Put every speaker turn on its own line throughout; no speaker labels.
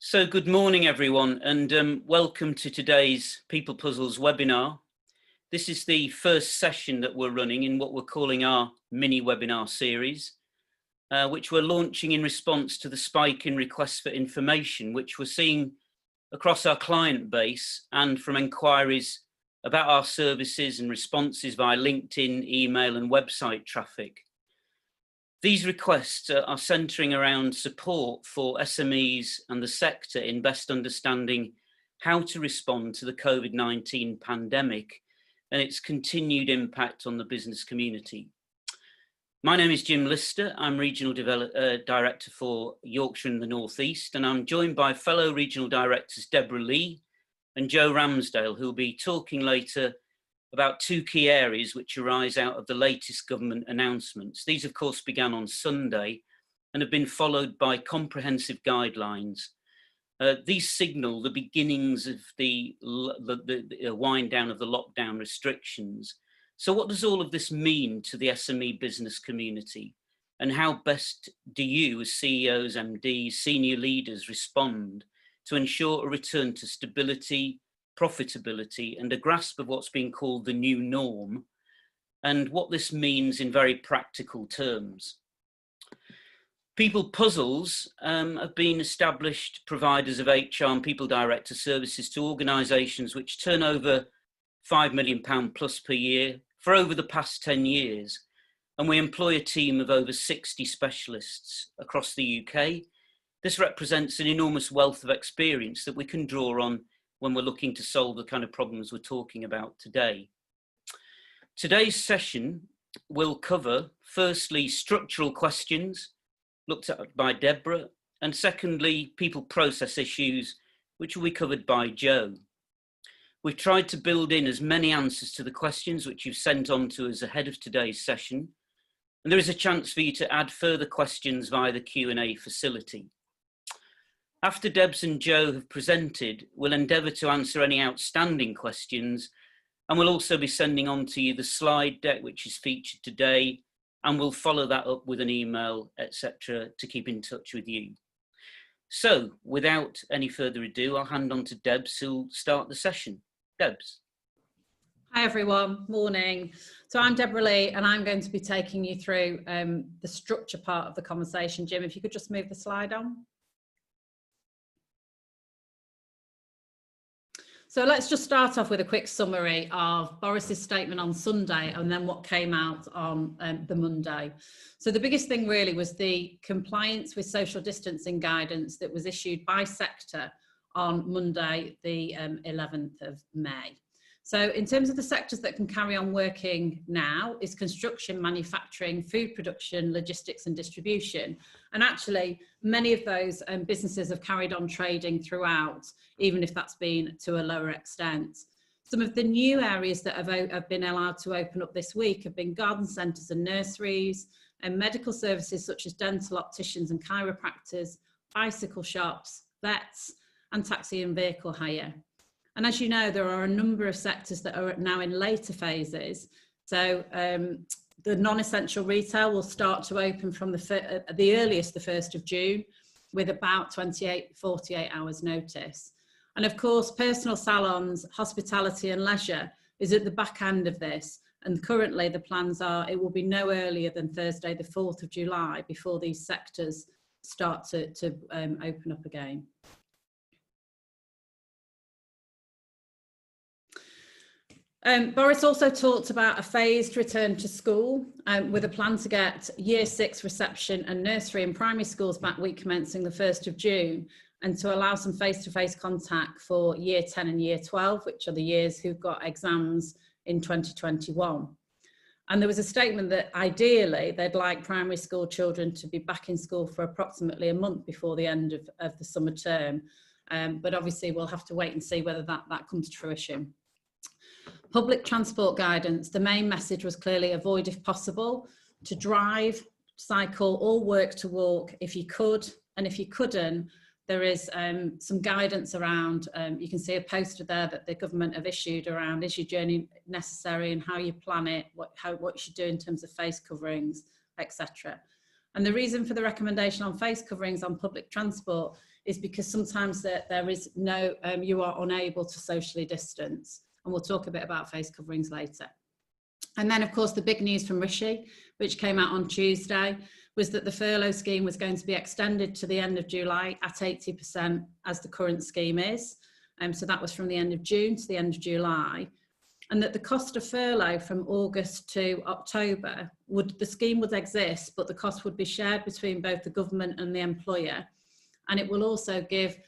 So good morning, everyone, and welcome to today's People Puzzles webinar. This is the first session that we're running in what we're calling our mini webinar series, which we're launching in response to the spike in requests for information, which we're seeing across our client base and from inquiries about our services and responses via LinkedIn, email and website traffic. These requests are centering around support for SMEs and the sector in best understanding how to respond to the COVID-19 pandemic and its continued impact on the business community. My name is Jim Lister. I'm Regional Director for Yorkshire and the North East, and I'm joined by fellow Regional Directors Deborah Lee and Joe Ramsdale, who will be talking later about two key areas which arise out of the latest government announcements. These, of course, began on Sunday and have been followed by comprehensive guidelines. These signal the beginnings of the wind down of the lockdown restrictions. So what does all of this mean to the SME business community? And how best do you, as CEOs, MDs, senior leaders, respond to ensure a return to stability, profitability and a grasp of what's being called the new norm, and what this means in very practical terms? People Puzzles have been established providers of HR and people director services to organisations which turn over £5 million plus per year for over the past 10 years. And we employ a team of over 60 specialists across the UK. This represents an enormous wealth of experience that we can draw on when we're looking to solve the kind of problems we're talking about today. Today's session will cover, firstly, structural questions looked at by Deborah, and secondly, people process issues, which will be covered by Joe. We've tried to build in as many answers to the questions which you've sent on to us ahead of today's session, and there is a chance for you to add further questions via the Q&A facility. After Debs and Joe have presented, we'll endeavour to answer any outstanding questions, and we'll also be sending on to you the slide deck which is featured today, and we'll follow that up with an email, etc., to keep in touch with you. So, without any further ado, I'll hand on to Debs, who'll start the session. Debs.
Hi everyone, morning. So I'm Deborah Lee and I'm going to be taking you through the structure part of the conversation. Jim, if you could just move the slide on. So let's just start off with a quick summary of Boris's statement on Sunday and then what came out on the Monday. So the biggest thing really was the compliance with social distancing guidance that was issued by sector on Monday, the 11th of May. So in terms of the sectors that can carry on working now is construction, manufacturing, food production, logistics and distribution. And actually many of those businesses have carried on trading throughout, even if that's been to a lower extent. Some of the new areas that have been allowed to open up this week have been garden centres and nurseries, and medical services such as dental, opticians and chiropractors, bicycle shops, vets and taxi and vehicle hire. And as you know, there are a number of sectors that are now in later phases. So the non-essential retail will start to open from the earliest, the 1st of June, with about 48 hours notice. And of course, personal salons, hospitality and leisure is at the back end of this. And currently the plans are it will be no earlier than Thursday, the 4th of July, before these sectors start to open up again. Boris also talked about a phased return to school with a plan to get Year 6 reception and nursery and primary schools back week commencing the 1st of June, and to allow some face-to-face contact for Year 10 and Year 12, which are the years who've got exams in 2021. And there was a statement that ideally they'd like primary school children to be back in school for approximately a month before the end of the summer term. But obviously we'll have to wait and see whether that comes to fruition. Public transport guidance, the main message was clearly avoid if possible, to drive, cycle or work to walk if you could, and if you couldn't, there is some guidance around, you can see a poster there that the government have issued around is your journey necessary and how you plan it, what you should do in terms of face coverings, etc. And the reason for the recommendation on face coverings on public transport is because sometimes there is no, you are unable to socially distance. And we'll talk a bit about face coverings later. And then, of course, the big news from Rishi, which came out on Tuesday, was that the furlough scheme was going to be extended to the end of July at 80% as the current scheme is. So that was from the end of June to the end of July. And that the cost of furlough from August to October, the scheme would exist, but the cost would be shared between both the government and the employer. And it will also give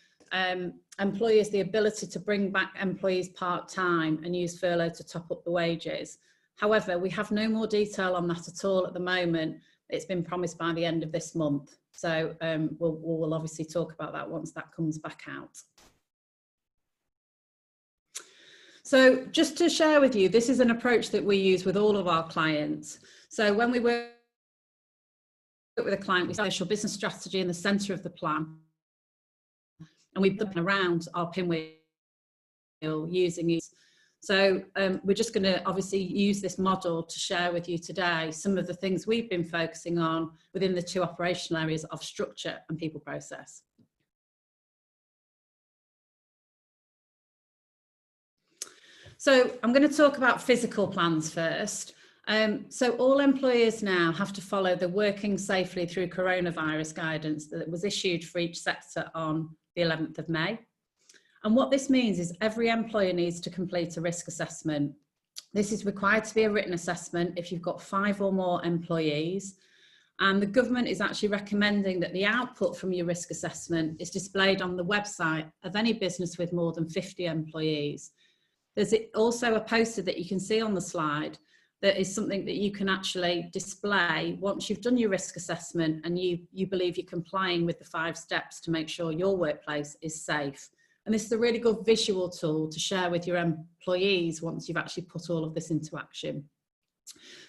employers the ability to bring back employees part-time and use furlough to top up the wages. However, we have no more detail on that at all at the moment. It's been promised by the end of this month. So we'll obviously talk about that once that comes back out. So just to share with you, this is an approach that we use with all of our clients. So when we work with a client, we set a social business strategy in the centre of the plan. And we put around our pinwheel using it. So we're just going to obviously use this model to share with you today some of the things we've been focusing on within the two operational areas of structure and people process. So I'm going to talk about physical plans first. So all employers now have to follow the working safely through coronavirus guidance that was issued for each sector on the 11th of May. And what this means is every employer needs to complete a risk assessment. This is required to be a written assessment if you've got 5 or more employees. And the government is actually recommending that the output from your risk assessment is displayed on the website of any business with more than 50 employees. There's also a poster that you can see on the slide that is something that you can actually display once you've done your risk assessment and you believe you're complying with the 5 steps to make sure your workplace is safe. And this is a really good visual tool to share with your employees once you've actually put all of this into action.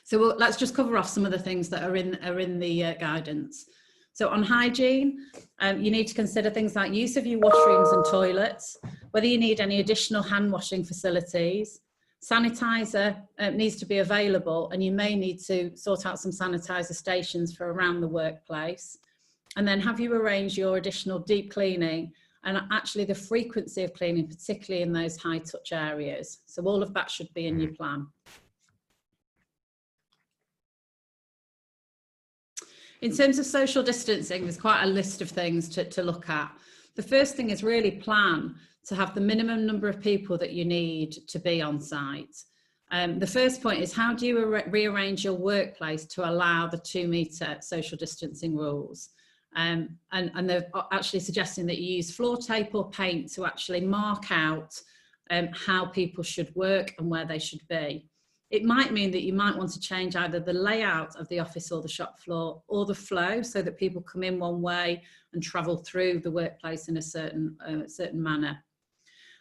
So let's just cover off some of the things that are in the guidance. So on hygiene, you need to consider things like use of your washrooms and toilets, whether you need any additional hand washing facilities. Sanitizer needs to be available, and you may need to sort out some sanitizer stations for around the workplace. And then have you arranged your additional deep cleaning and actually the frequency of cleaning, particularly in those high touch areas. So all of that should be in your plan. In terms of social distancing, there's quite a list of things to look at. The first thing is really plan to have the minimum number of people that you need to be on site. The first point is, how do you rearrange your workplace to allow the 2-metre social distancing rules? And they're actually suggesting that you use floor tape or paint to actually mark out how people should work and where they should be. It might mean that you might want to change either the layout of the office or the shop floor or the flow so that people come in one way and travel through the workplace in a certain manner.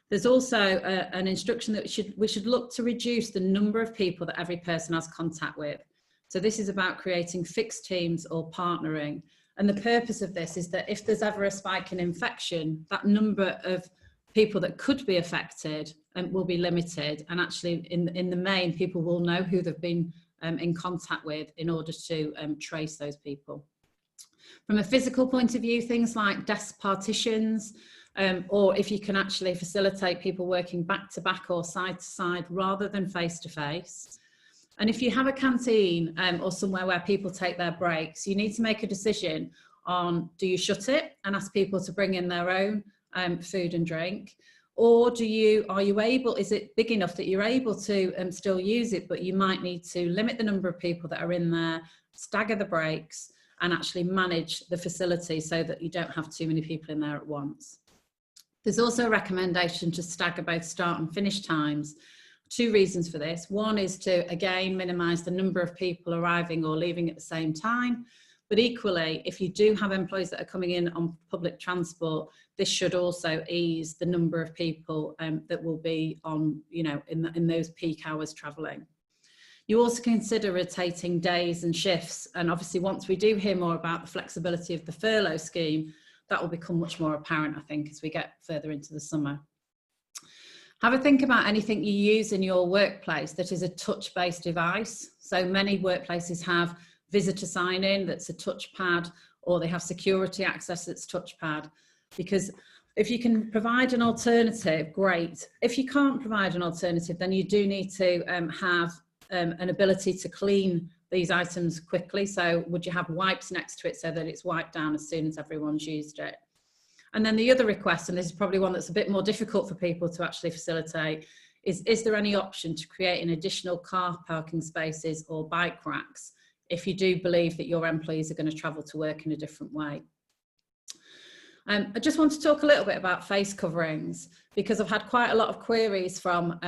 There's also an instruction that we should look to reduce the number of people that every person has contact with. So this is about creating fixed teams or partnering. And the purpose of this is that if there's ever a spike in infection, that number of people that could be affected will be limited. And actually, in the main, people will know who they've been in contact with in order to trace those people. From a physical point of view, things like desk partitions, or if you can actually facilitate people working back to back or side to side rather than face to face. And if you have a canteen or somewhere where people take their breaks, you need to make a decision on, do you shut it and ask people to bring in their own food and drink? Or is it big enough that you're able to still use it, but you might need to limit the number of people that are in there, stagger the breaks, and actually manage the facility so that you don't have too many people in there at once. There's also a recommendation to stagger both start and finish times. 2 reasons for this. One is to, again, minimise the number of people arriving or leaving at the same time. But equally, if you do have employees that are coming in on public transport, this should also ease the number of people that will be on, in those peak hours travelling. You also consider rotating days and shifts. And obviously, once we do hear more about the flexibility of the furlough scheme, that will become much more apparent, I think, as we get further into the summer. Have a think about anything you use in your workplace that is a touch-based device. So many workplaces have visitor sign-in that's a touchpad, or they have security access that's touchpad. Because if you can provide an alternative, great. If you can't provide an alternative, then you do need to have an ability to clean these items quickly. So would you have wipes next to it so that it's wiped down as soon as everyone's used it? And then the other request, and this is probably one that's a bit more difficult for people to actually facilitate, is there any option to create an additional car parking spaces or bike racks if you do believe that your employees are going to travel to work in a different way? I just want to talk a little bit about face coverings, because I've had quite a lot of queries from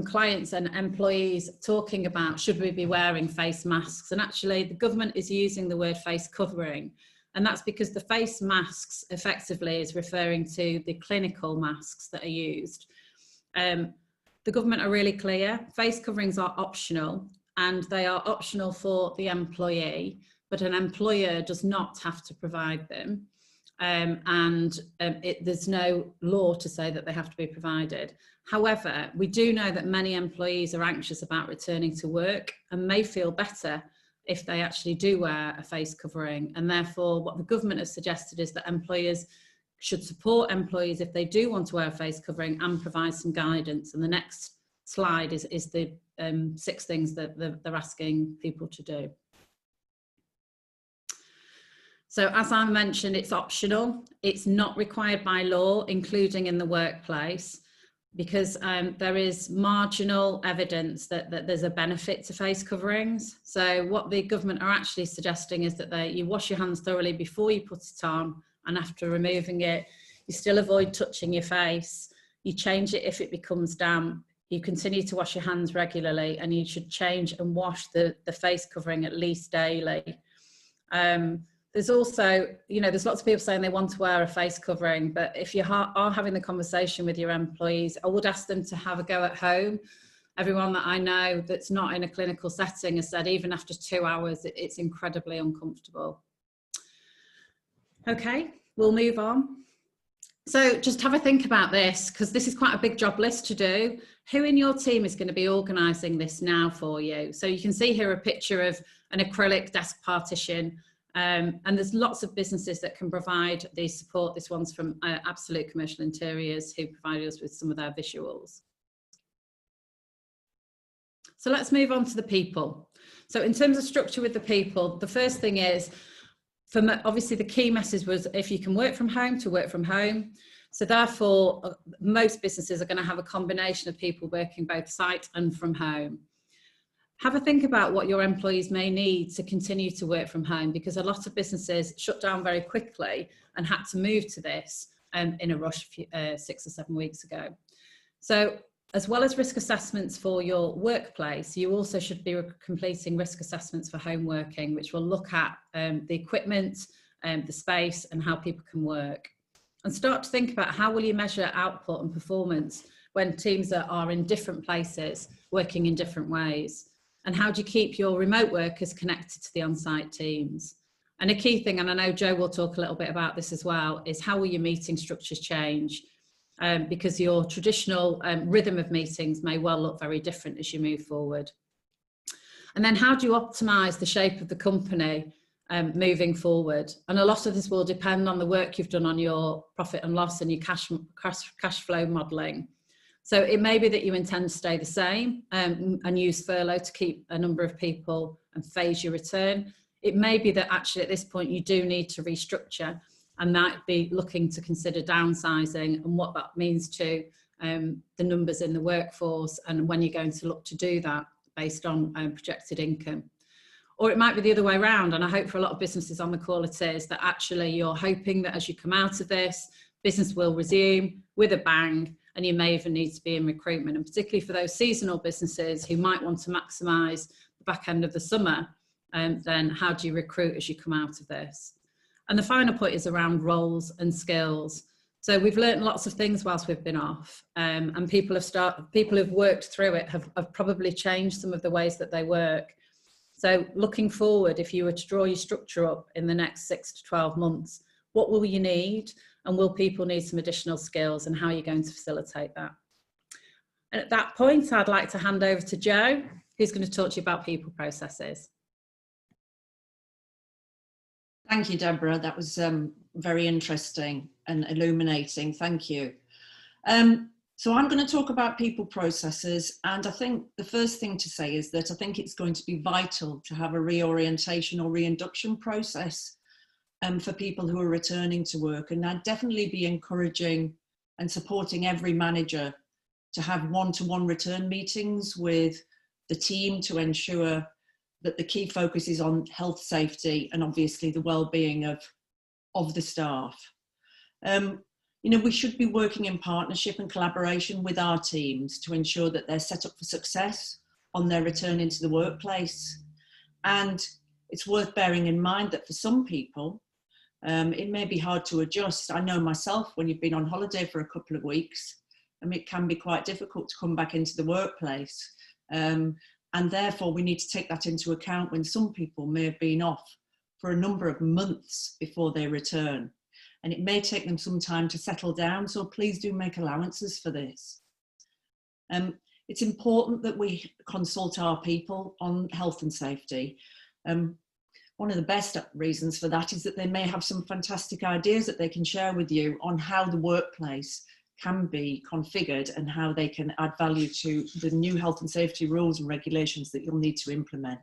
clients and employees talking about, should we be wearing face masks? And actually the government is using the word face covering, and that's because the face masks effectively is referring to the clinical masks that are used. The government are really clear, face coverings are optional, and they are optional for the employee, but an employer does not have to provide them. There's no law to say that they have to be provided. However, we do know that many employees are anxious about returning to work and may feel better if they actually do wear a face covering. And therefore, what the government has suggested is that employers should support employees if they do want to wear a face covering and provide some guidance. And the next slide is the 6 things that they're asking people to do. So as I mentioned, it's optional. It's not required by law, including in the workplace, because there is marginal evidence that there's a benefit to face coverings. So what the government are actually suggesting is that you wash your hands thoroughly before you put it on, and after removing it, you still avoid touching your face. You change it if it becomes damp. You continue to wash your hands regularly, and you should change and wash the face covering at least daily. There's also, there's lots of people saying they want to wear a face covering, but if you are having the conversation with your employees, I would ask them to have a go at home. Everyone that I know that's not in a clinical setting has said even after 2 hours, it's incredibly uncomfortable. Okay, we'll move on. So just have a think about this, because this is quite a big job list to do. Who in your team is going to be organising this now for you? So you can see here a picture of an acrylic desk partition. And there's lots of businesses that can provide these support. This one's from Absolute Commercial Interiors, who provided us with some of their visuals. So let's move on to the people. So in terms of structure with the people, the first thing is, obviously the key message was, if you can work from home, to work from home. So therefore, most businesses are going to have a combination of people working both site and from home. Have a think about what your employees may need to continue to work from home, because a lot of businesses shut down very quickly and had to move to this in a rush 6 or 7 weeks ago. So as well as risk assessments for your workplace, you also should be completing risk assessments for home working, which will look at the equipment, the space, and how people can work. And start to think about, how will you measure output and performance when teams are in different places, working in different ways? And how do you keep your remote workers connected to the on-site teams? And a key thing, and I know Joe will talk a little bit about this as well, is how will your meeting structures change? Because your traditional rhythm of meetings may well look very different as you move forward. And then how do you optimize the shape of the company moving forward? And a lot of this will depend on the work you've done on your profit and loss and your cash flow modeling. So it may be that you intend to stay the same and use furlough to keep a number of people and phase your return. It may be that actually at this point you do need to restructure, and might be looking to consider downsizing and what that means to the numbers in the workforce, and when you're going to look to do that based on projected income. Or it might be the other way around, and I hope for a lot of businesses on the call it is, that actually you're hoping that as you come out of this, business will resume with a bang, and you may even need to be in recruitment. And particularly for those seasonal businesses who might want to maximise the back end of the summer, then how do you recruit as you come out of this? And the final point is around roles and skills. So we've learned lots of things whilst we've been off, and people who've worked through it have probably changed some of the ways that they work. So looking forward, if you were to draw your structure up in the next 6 to 12 months, what will you need? And will people need some additional skills, and how are you going to facilitate that? And at that point, I'd like to hand over to Joe, who's going to talk to you about people processes.
Thank you, Deborah. That was very interesting and illuminating. Thank you. So I'm going to talk about people processes, and I think the first thing to say is that I think it's going to be vital to have a reorientation or reinduction process for people who are returning to work, and I'd definitely be encouraging and supporting every manager to have one-to-one return meetings with the team to ensure that the key focus is on health, safety, and obviously the well-being of the staff. You know, we should be working in partnership and collaboration with our teams to ensure that they're set up for success on their return into the workplace. And it's worth bearing in mind that for some people, it may be hard to adjust. I know myself, when you've been on holiday for a couple of weeks, it can be quite difficult to come back into the workplace. And therefore, we need to take that into account when some people may have been off for a number of months before they return. And it may take them some time to settle down, so please do make allowances for this. It's important that we consult our people on health and safety. One of the best reasons for that is that they may have some fantastic ideas that they can share with you on how the workplace can be configured and how they can add value to the new health and safety rules and regulations that you'll need to implement.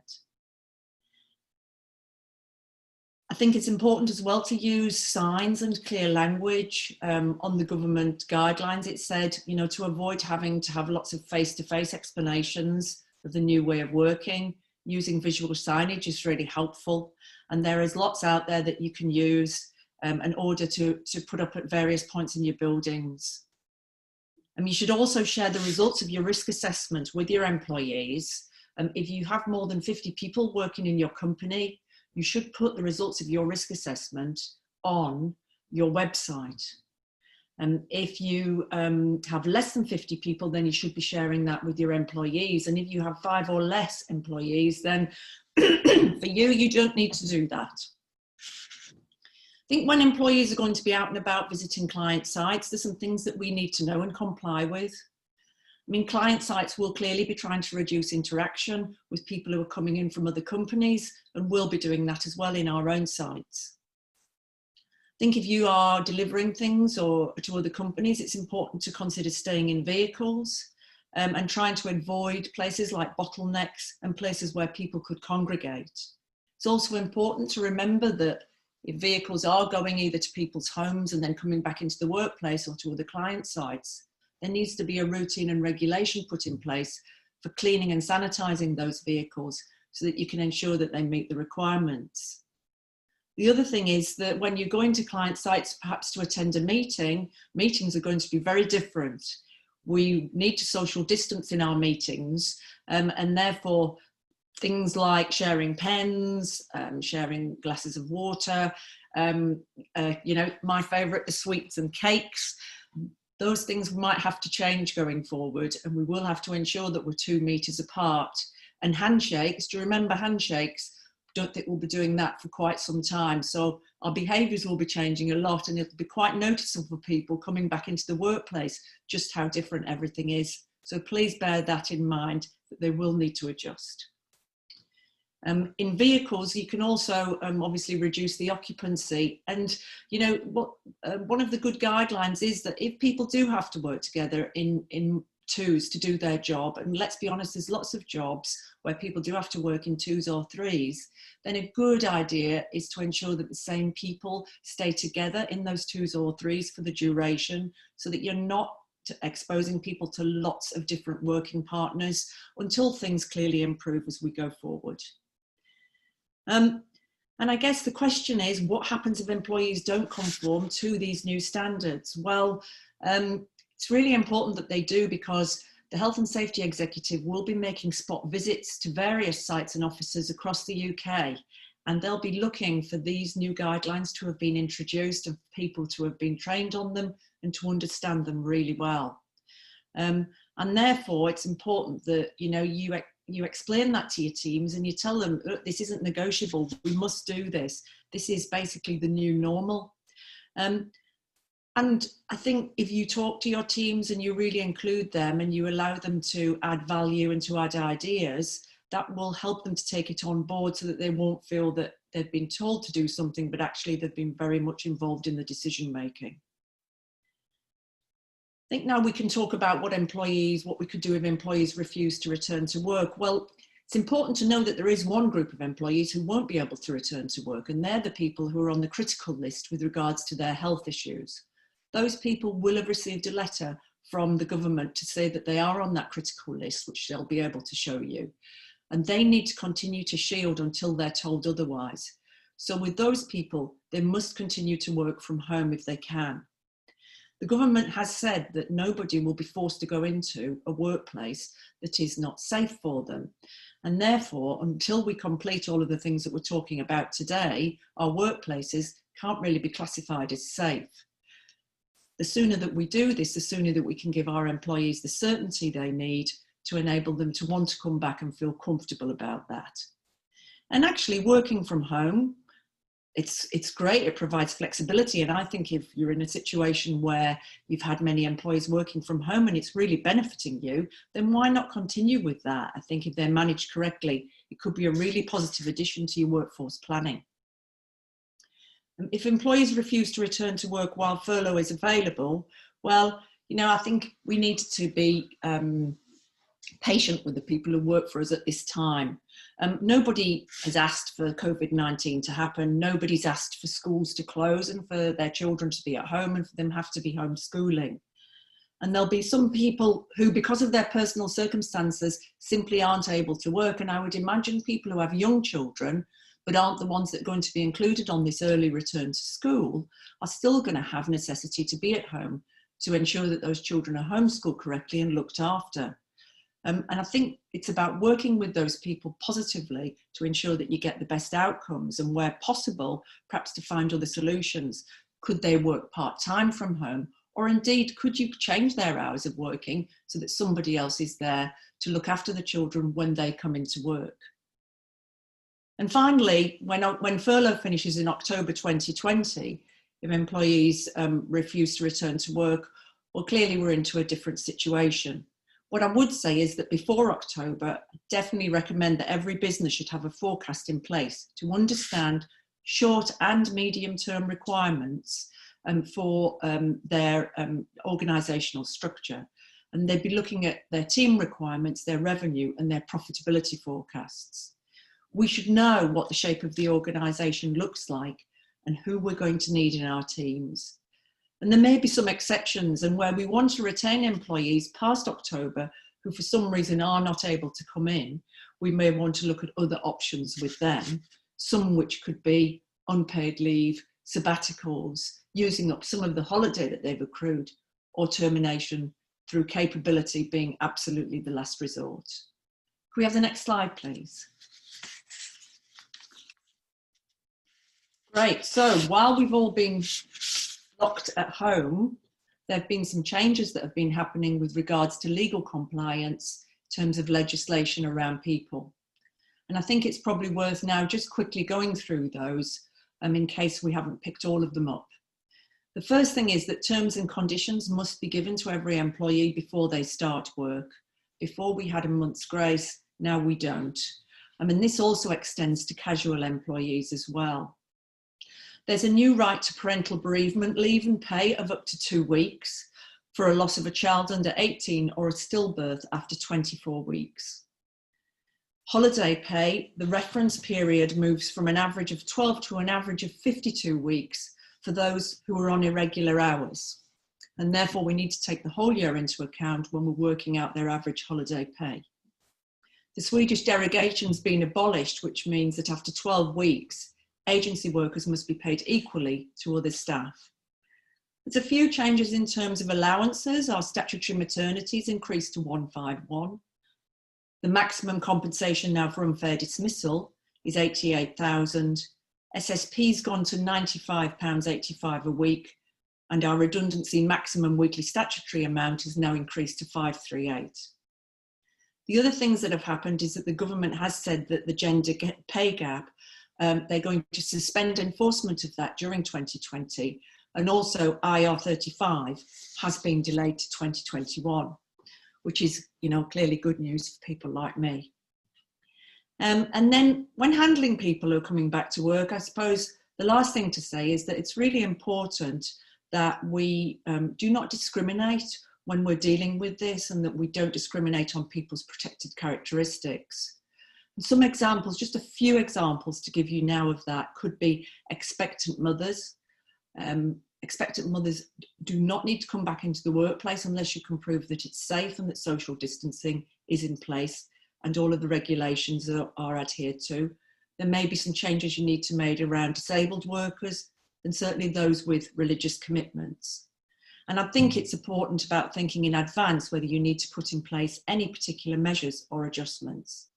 I think it's important as well to use signs and clear language on the government guidelines. It said, you know, to avoid having to have lots of face-to-face explanations of the new way of working, using visual signage is really helpful. And there is lots out there that you can use in order to put up at various points in your buildings. And you should also share the results of your risk assessment with your employees. If you have more than 50 people working in your company, you should put the results of your risk assessment on your website. And if you have less than 50 people, then you should be sharing that with your employees. And if you have 5 or less employees, then for you don't need to do that. I think when employees are going to be out and about visiting client sites, there's some things that we need to know and comply with. I mean, client sites will clearly be trying to reduce interaction with people who are coming in from other companies, and we'll be doing that as well in our own sites. I think if you are delivering things or to other companies, it's important to consider staying in vehicles and trying to avoid places like bottlenecks and places where people could congregate. It's also important to remember that if vehicles are going either to people's homes and then coming back into the workplace or to other client sites, there needs to be a routine and regulation put in place for cleaning and sanitizing those vehicles so that you can ensure that they meet the requirements. The other thing is that when you go into client sites, perhaps to attend a meeting, meetings are going to be very different. We need to social distance in our meetings, and therefore things like sharing pens, sharing glasses of water, you know, my favorite, the sweets and cakes. Those things might have to change going forward, and we will have to ensure that we're 2 meters apart. And handshakes, do you remember handshakes? Don't think we'll be doing that for quite some time. So our behaviours will be changing a lot, and it'll be quite noticeable for people coming back into the workplace, just how different everything is. So please bear that in mind, that they will need to adjust. In vehicles, you can also obviously reduce the occupancy. And, you know, one of the good guidelines is that if people do have to work together in twos to do their job, and let's be honest, there's lots of jobs where people do have to work in 2s or 3s, then a good idea is to ensure that the same people stay together in those 2s or 3s for the duration, so that you're not exposing people to lots of different working partners until things clearly improve as we go forward. And I guess the question is, what happens if employees don't conform to these new standards? Well, it's really important that they do, because the Health and Safety Executive will be making spot visits to various sites and offices across the UK, and they'll be looking for these new guidelines to have been introduced and people to have been trained on them and to understand them really well. And therefore, it's important that, you know, you explain that to your teams and you tell them, look, this isn't negotiable, we must do this. This is basically the new normal. And I think if you talk to your teams and you really include them and you allow them to add value and to add ideas, that will help them to take it on board so that they won't feel that they've been told to do something, but actually they've been very much involved in the decision making. I think now we can talk about what we could do if employees refuse to return to work. Well, it's important to know that there is one group of employees who won't be able to return to work, and they're the people who are on the critical list with regards to their health issues. Those people will have received a letter from the government to say that they are on that critical list, which they'll be able to show you. And they need to continue to shield until they're told otherwise. So with those people, they must continue to work from home if they can. The government has said that nobody will be forced to go into a workplace that is not safe for them. And therefore, until we complete all of the things that we're talking about today, our workplaces can't really be classified as safe. The sooner that we do this, the sooner that we can give our employees the certainty they need to enable them to want to come back and feel comfortable about that. And actually working from home, it's great, it provides flexibility. And I think if you're in a situation where you've had many employees working from home and it's really benefiting you, then why not continue with that? I think if they're managed correctly, it could be a really positive addition to your workforce planning. If employees refuse to return to work while furlough is available, well, I think we need to be patient with the people who work for us at this time. Nobody has asked for COVID-19 to happen. Nobody's asked for schools to close and for their children to be at home and for them have to be homeschooling. And there'll be some people who, because of their personal circumstances, simply aren't able to work. And I would imagine people who have young children, but aren't the ones that are going to be included on this early return to school, are still going to have necessity to be at home to ensure that those children are homeschooled correctly and looked after. And I think it's about working with those people positively to ensure that you get the best outcomes, and where possible, perhaps to find other solutions. Could they work part-time from home? Or indeed, could you change their hours of working so that somebody else is there to look after the children when they come into work? And finally, when furlough finishes in October 2020, if employees refuse to return to work, well, clearly we're into a different situation. What I would say is that before October, I definitely recommend that every business should have a forecast in place to understand short and medium term requirements for their organisational structure. And they'd be looking at their team requirements, their revenue and their profitability forecasts. We should know what the shape of the organisation looks like and who we're going to need in our teams. And there may be some exceptions, and where we want to retain employees past October who for some reason are not able to come in, we may want to look at other options with them, some which could be unpaid leave, sabbaticals, using up some of the holiday that they've accrued, or termination through capability being absolutely the last resort. Can we have the next slide, please? Great, so while we've all been locked at home, there have been some changes that have been happening with regards to legal compliance in terms of legislation around people. And I think it's probably worth now just quickly going through those in case we haven't picked all of them up. The first thing is that terms and conditions must be given to every employee before they start work. Before we had a month's grace, now we don't. This also extends to casual employees as well. There's a new right to parental bereavement leave and pay of up to 2 weeks for a loss of a child under 18 or a stillbirth after 24 weeks. Holiday pay, the reference period moves from an average of 12 to an average of 52 weeks for those who are on irregular hours. And therefore we need to take the whole year into account when we're working out their average holiday pay. The Swedish derogation's been abolished, which means that after 12 weeks, agency workers must be paid equally to other staff. There's a few changes in terms of allowances. Our statutory maternities increased to 151. The maximum compensation now for unfair dismissal is 88,000. SSP's gone to £95.85 a week, and our redundancy maximum weekly statutory amount is now increased to 538. The other things that have happened is that the government has said that the gender pay gap, they're going to suspend enforcement of that during 2020, and also IR35 has been delayed to 2021, which is, clearly good news for people like me. And then when handling people who are coming back to work, I suppose the last thing to say is that it's really important that we do not discriminate when we're dealing with this, and that we don't discriminate on people's protected characteristics. And some examples, just a few examples to give you now of that, could be expectant mothers. Expectant mothers do not need to come back into the workplace unless you can prove that it's safe and that social distancing is in place and all of the regulations are adhered to. There may be some changes you need to make around disabled workers and certainly those with religious commitments. And I think it's important about thinking in advance whether you need to put in place any particular measures or adjustments.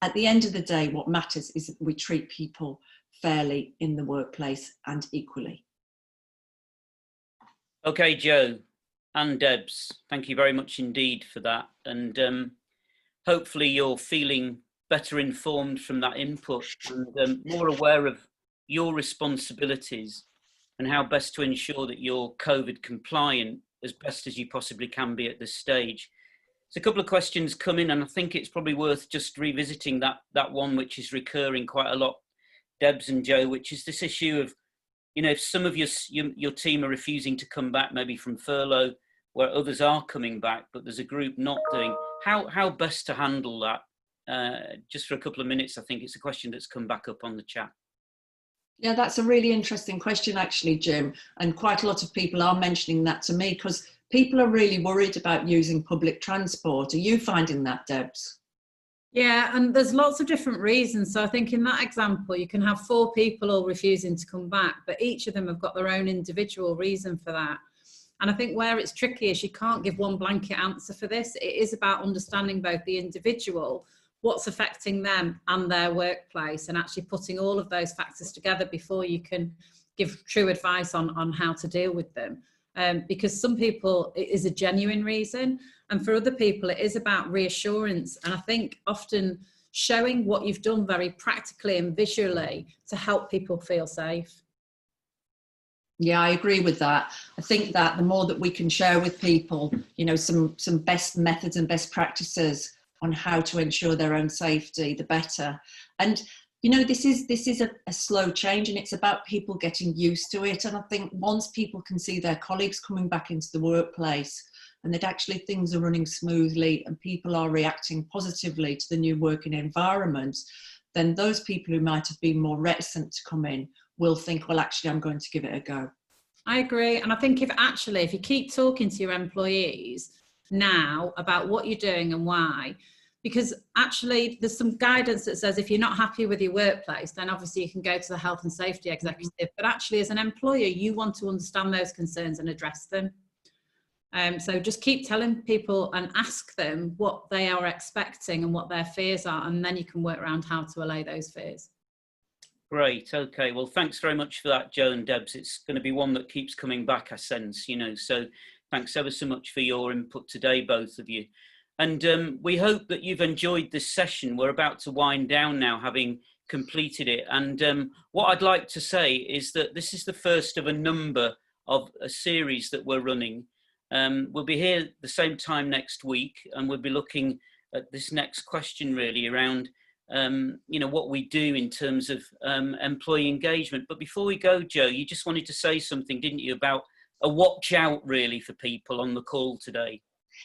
At the end of the day, what matters is that we treat people fairly in the workplace and equally.
Okay, Jo and Debs, thank you very much indeed for that. And hopefully you're feeling better informed from that input and more aware of your responsibilities and how best to ensure that you're COVID compliant as best as you possibly can be at this stage. So a couple of questions come in, and I think it's probably worth just revisiting that one which is recurring quite a lot, Debs and Jo, which is this issue of, you know, if some of your team are refusing to come back, maybe from furlough, where others are coming back, but there's a group not doing, how best to handle that? Just for a couple of minutes, I think it's a question that's come back up on the chat.
Yeah, that's a really interesting question, actually, Jim. And quite a lot of people are mentioning that to me because people are really worried about using public transport. Are you finding that, Debs?
Yeah, and there's lots of different reasons. So I think in that example, you can have 4 people all refusing to come back, but each of them have got their own individual reason for that. And I think where it's tricky is you can't give one blanket answer for this. It is about understanding both the individual, what's affecting them and their workplace, and actually putting all of those factors together before you can give true advice on how to deal with them. Because some people, it is a genuine reason, and for other people, it is about reassurance. And I think often showing what you've done very practically and visually to help people feel safe.
Yeah, I agree with that. I think that the more that we can share with people, you know, some best methods and best practices on how to ensure their own safety, the better. And you know, this is a slow change, and it's about people getting used to it. And I think once people can see their colleagues coming back into the workplace and that actually things are running smoothly and people are reacting positively to the new working environment, then those people who might have been more reticent to come in will think, well, actually, I'm going to give it a go.
I agree. And I think if you keep talking to your employees now about what you're doing and why, because actually there's some guidance that says if you're not happy with your workplace, then obviously you can go to the health and safety executive. But actually as an employer, you want to understand those concerns and address them. So just keep telling people and ask them what they are expecting and what their fears are, and then you can work around how to allay those fears.
Great. Okay. Well, thanks very much for that, Jo and Debs. It's going to be one that keeps coming back, I sense, you know, so thanks ever so much for your input today, both of you. And we hope that you've enjoyed this session. We're about to wind down now, having completed it. And what I'd like to say is that this is the first of a number of a series that we're running. We'll be here the same time next week, and we'll be looking at this next question really around you know, what we do in terms of employee engagement. But before we go, Jo, you just wanted to say something, didn't you, about a watch out really for people on the call today?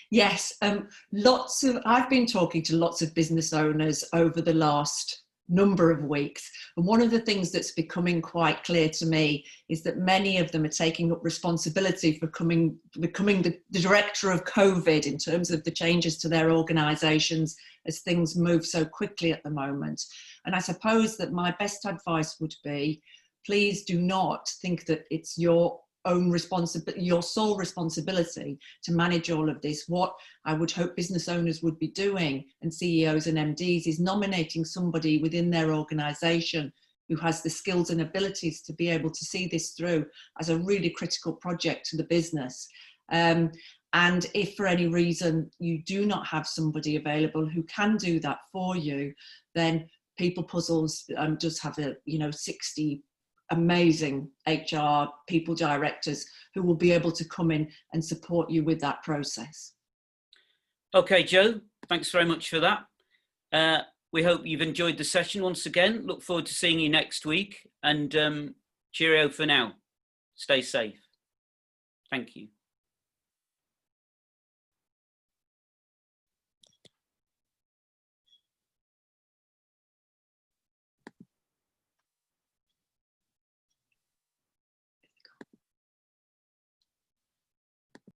Yes, I've been talking to lots of business owners over the last number of weeks, and one of the things that's becoming quite clear to me is that many of them are taking up responsibility for becoming the director of COVID in terms of the changes to their organisations as things move so quickly at the moment. And I suppose that my best advice would be, please do not think that it's your sole responsibility to manage all of this. What I would hope business owners would be doing, and CEOs and MDs, is nominating somebody within their organisation who has the skills and abilities to be able to see this through as a really critical project to the business. And if for any reason you do not have somebody available who can do that for you, then People Puzzles does have 60 amazing HR people directors who will be able to come in and support you with that process.
Okay, Jo, thanks very much for that. we hope you've enjoyed the session once again. Look forward to seeing you next week, and cheerio for now. Stay safe. Thank you.